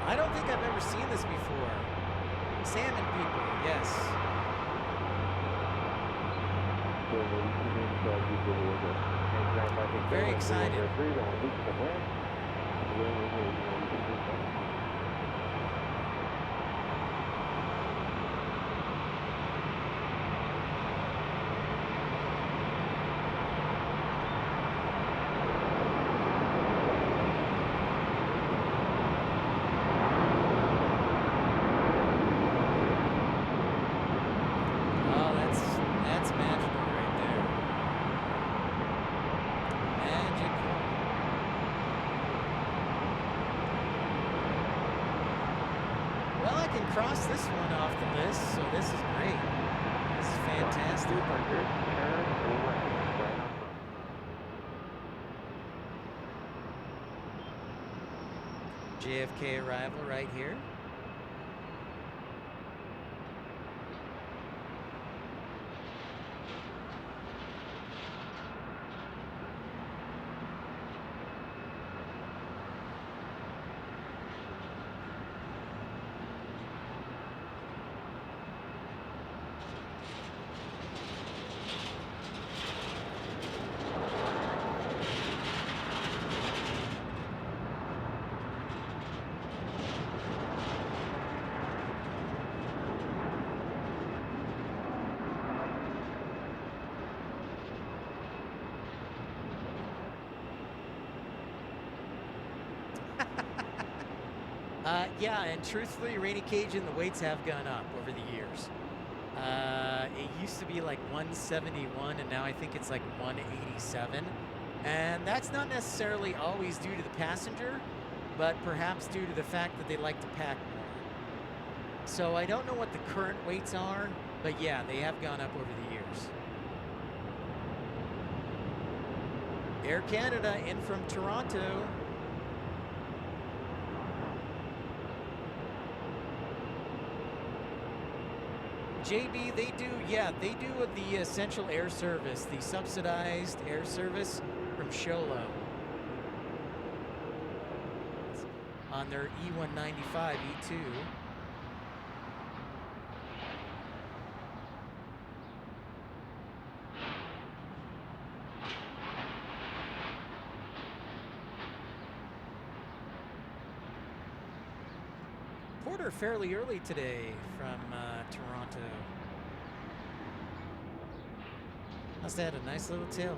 I don't think I've ever seen this before. Salmon people, yes. Very excited. Cross this one off the list, so this is great. This is fantastic. JFK arrival right here. Yeah, and truthfully, Rainy Cajun, the weights have gone up over the years. It used to be like 171, and now I think it's like 187. And that's not necessarily always due to the passenger, but perhaps due to the fact that they like to pack more. So I don't know what the current weights are, but yeah, they have gone up over the years. Air Canada in from Toronto. JB, they do the essential air service, the subsidized air service from Sholo on their E195, E2. Porter fairly early today from Toronto. Must have had a nice little tailwind.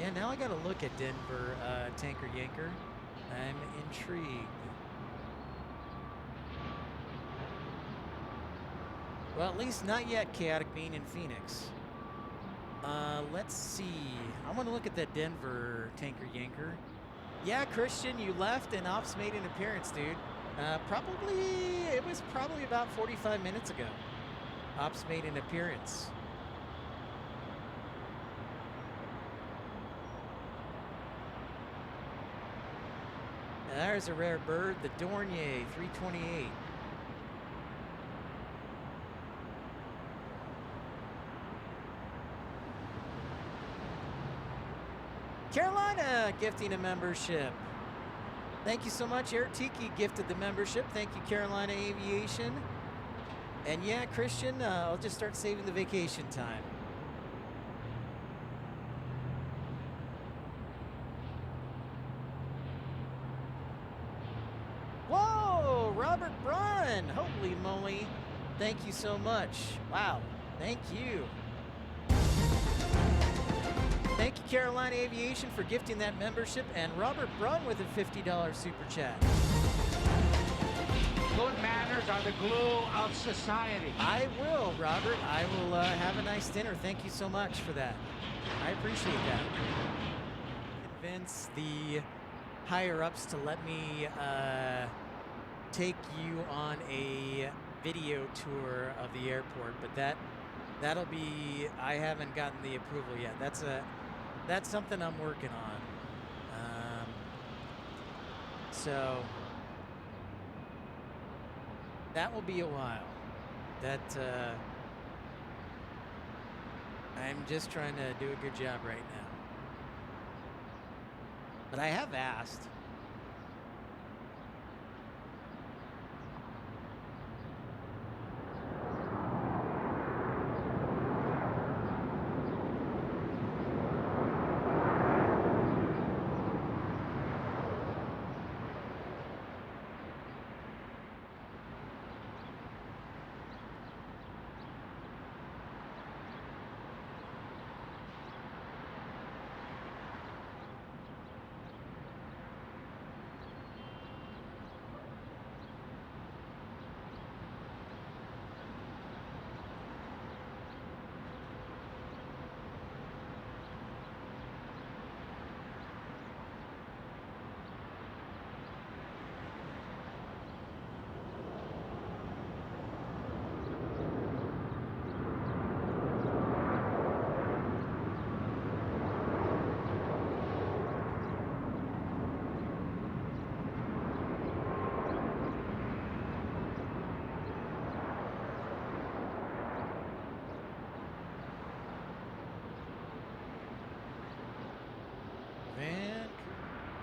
Yeah, now I gotta look at Denver Tanker Yanker. I'm intrigued. Well, at least not yet, Chaotic Bean in Phoenix. Let's see. I want to look at that Denver Tanker Yanker. Yeah, Christian, you left and Ops made an appearance, dude. It was probably about 45 minutes ago. Ops made an appearance. And there's a rare bird, the Dornier 328. Carolina gifting a membership. Thank you so much. Air Tiki gifted the membership. Thank you, Carolina Aviation. And yeah, Christian, I'll just start saving the vacation time. Whoa, Robert Brun. Holy moly. Thank you so much. Wow. Thank you. Thank you, Carolina Aviation, for gifting that membership, and Robert Brun with a $50 super chat. Good manners are the glue of society. I will, Robert. I will have a nice dinner. Thank you so much for that. I appreciate that. Convince the higher-ups to let me take you on a video tour of the airport, but that'll be, I haven't gotten the approval yet. That's something I'm working on. So that will be a while. I I'm just trying to do a good job right now. But I have asked.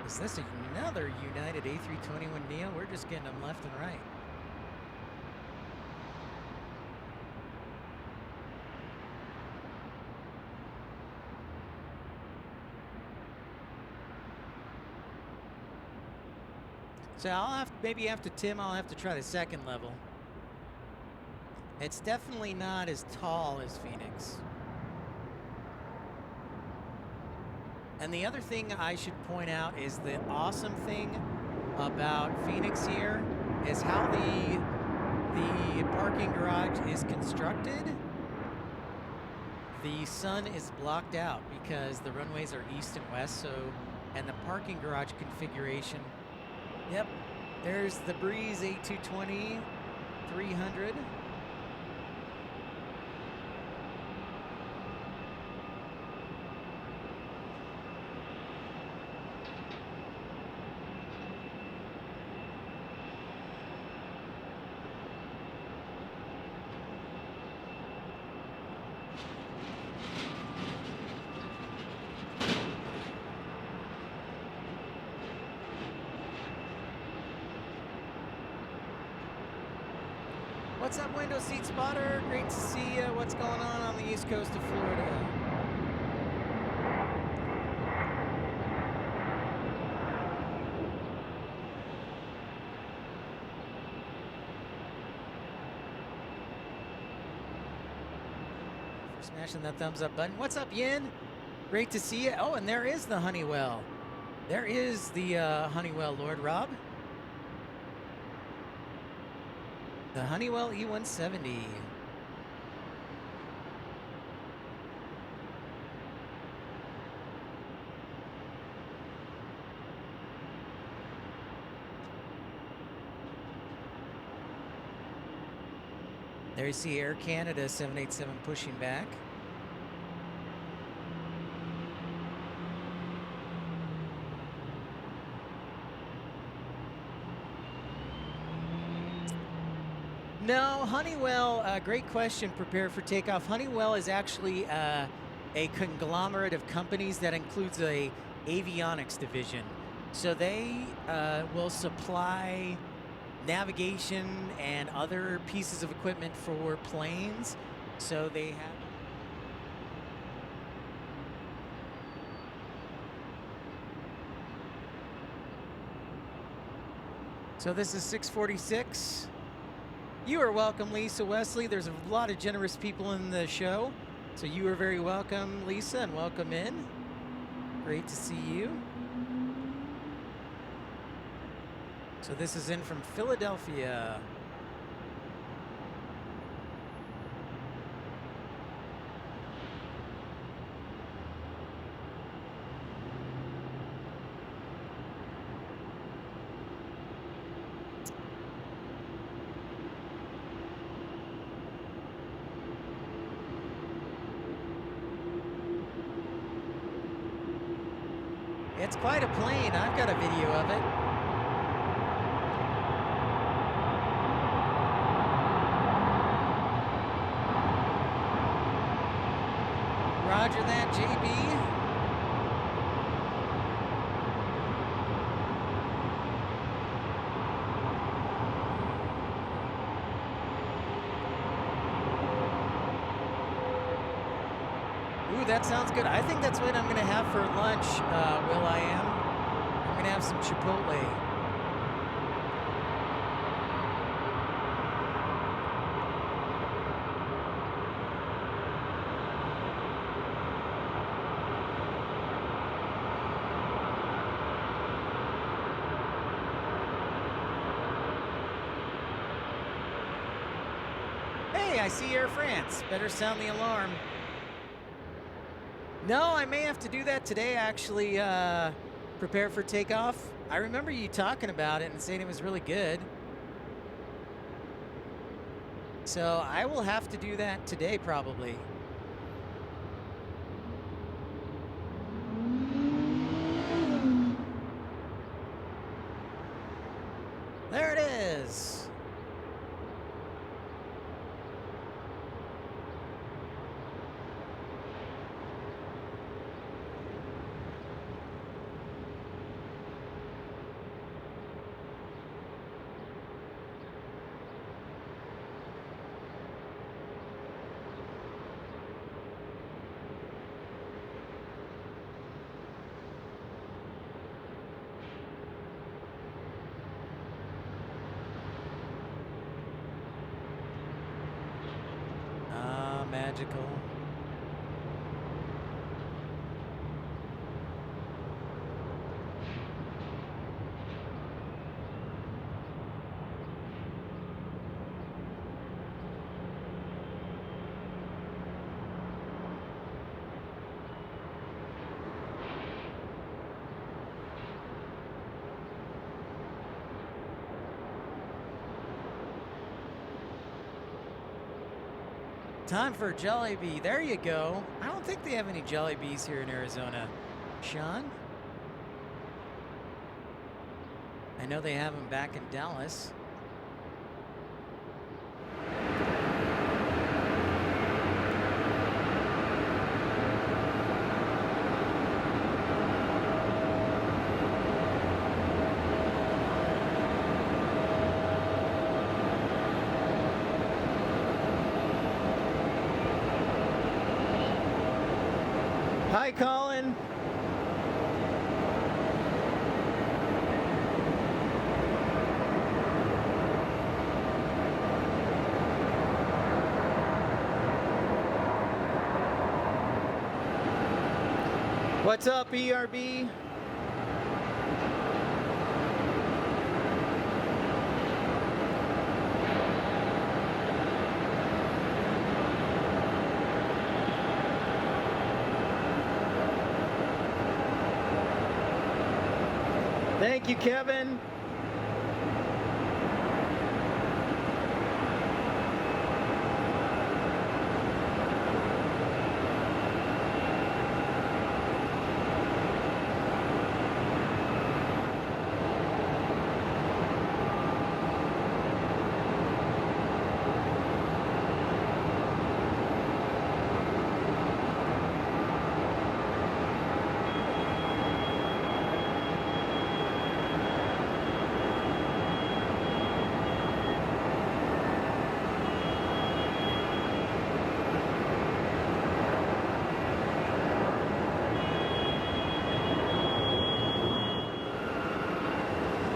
Is this another United A321neo? We're just getting them left and right. So I'll have to, maybe after Tim, I'll have to try the second level. It's definitely not as tall as Phoenix. And the other thing I should point out is the awesome thing about Phoenix here is how the parking garage is constructed. The sun is blocked out because the runways are east and west, so, and the parking garage configuration. Yep, there's the Breeze A220 300. What's up, window seat spotter? Great to see you. What's going on the east coast of Florida? For smashing that thumbs up button. What's up, Yin? Great to see you. Oh, and there is the Honeywell. There is the Honeywell, Lord Rob. The Honeywell E170. There you see Air Canada 787 pushing back. No, Honeywell, great question, prepare for takeoff. Honeywell is actually a conglomerate of companies that includes a avionics division. So they will supply navigation and other pieces of equipment for planes. So they have... So this is 646. You are welcome, Lisa Wesley. There's a lot of generous people in the show. So you are very welcome, Lisa, and welcome in. Great to see you. So this is in from Philadelphia. It's quite a plane. I've got a video of it. Roger that, JB. Ooh, that sounds good. I think that's what I'm gonna have for lunch, Will I am. I'm gonna have some Chipotle. Hey, I see Air France. Better sound the alarm. No, I may have to do that today, actually, prepare for takeoff. I remember you talking about it and saying it was really good. So I will have to do that today, probably. There it is. Magical. Time for Jollibee. There you go. I don't think they have any Jollibees here in Arizona. Sean? I know they have them back in Dallas. Hi, Colin. What's up, ERB? Thank you, Kevin.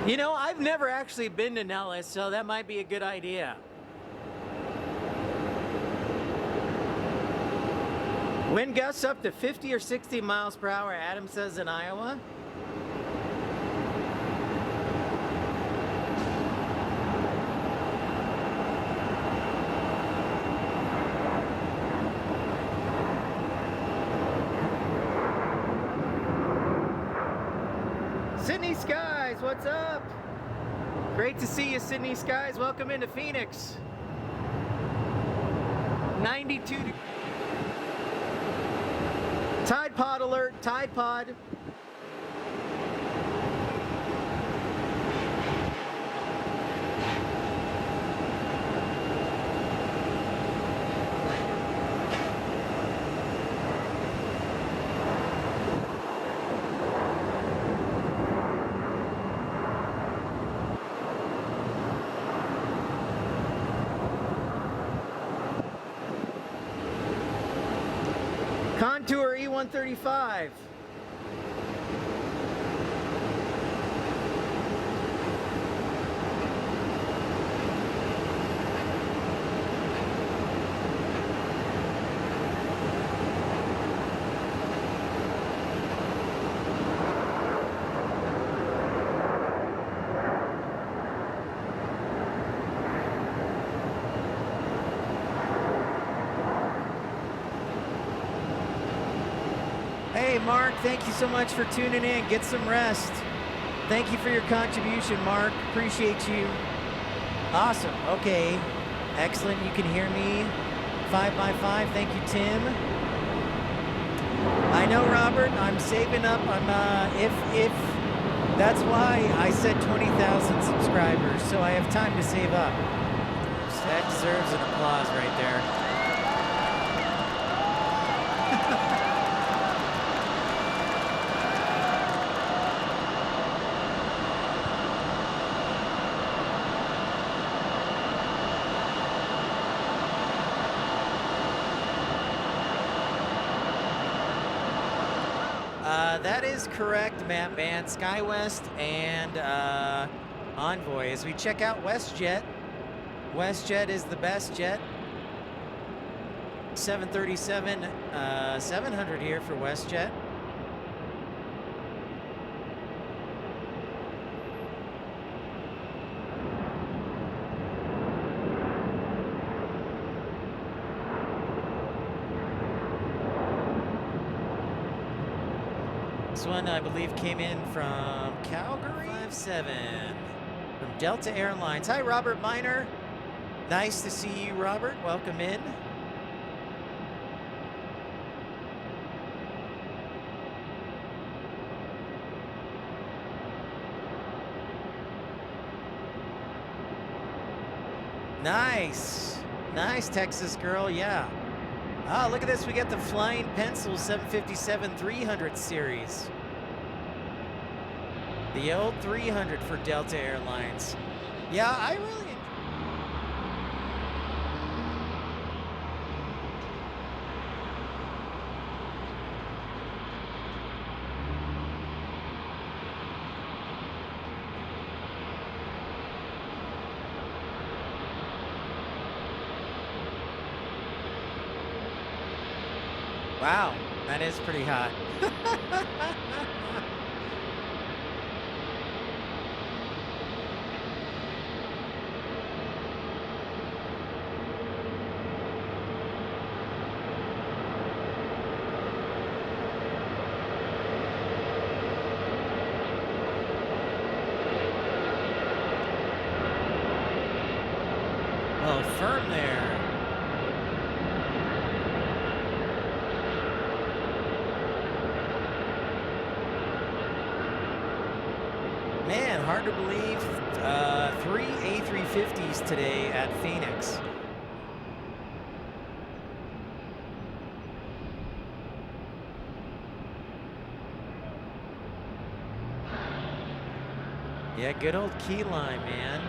You know, I've never actually been to Nellis, so that might be a good idea. Wind gusts up to 50 or 60 miles per hour, Adam says, in Iowa. Sydney Skies, what's up? Great to see you, Sydney Skies. Welcome into Phoenix. 92 degrees. Tide Pod alert, Tide Pod. Contour E135. Hey, Mark, thank you so much for tuning in. Get some rest. Thank you for your contribution, Mark. Appreciate you. Awesome. Okay. Excellent. You can hear me. 5x5. Thank you, Tim. I know, Robert. I'm saving up. If that's why I said 20,000 subscribers, so I have time to save up. That deserves an applause right there. That is correct, Matt Man. SkyWest and Envoy. As we check out WestJet, WestJet is the best jet. 737, 700 here for WestJet. This one, I believe, came in from Calgary. 57 from Delta Airlines. Hi, Robert Miner. Nice to see you, Robert. Welcome in. Nice. Nice, Texas girl. Yeah. Ah, look at this. We got the Flying Pencil 757-300 series. The old 300 for Delta Airlines. Yeah, I really... Wow, that is pretty hot. Well, firm there. Man, hard to believe, 3 A350s today at Phoenix. Yeah, good old key line, man.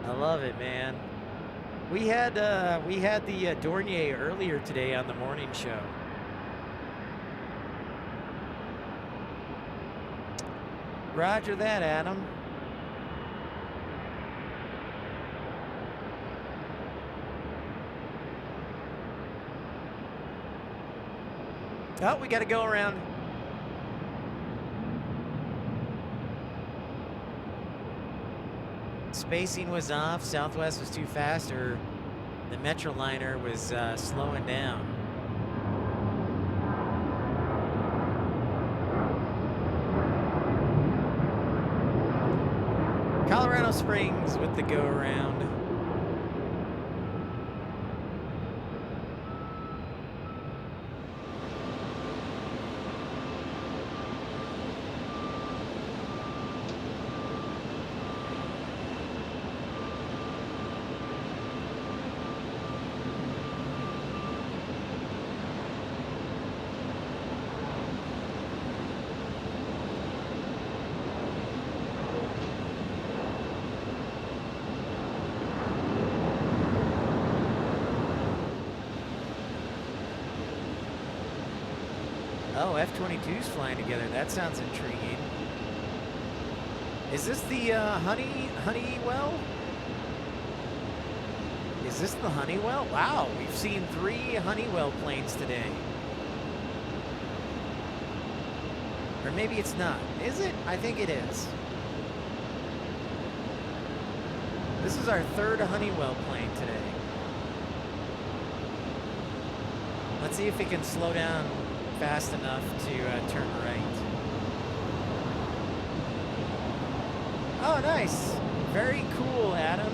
I love it, man. We had the Dornier earlier today on the morning show. Roger that, Adam. Oh, we got to go around. Spacing was off, Southwest was too fast, or the Metroliner was slowing down. Colorado Springs with the go-around. Oh, F-22s flying together. That sounds intriguing. Is this the Honeywell? Is this the Honeywell? Wow, we've seen 3 Honeywell planes today. Or maybe it's not. Is it? I think it is. This is our 3rd Honeywell plane today. Let's see if it can slow down fast enough to turn right. Oh, nice. Very cool, Adam.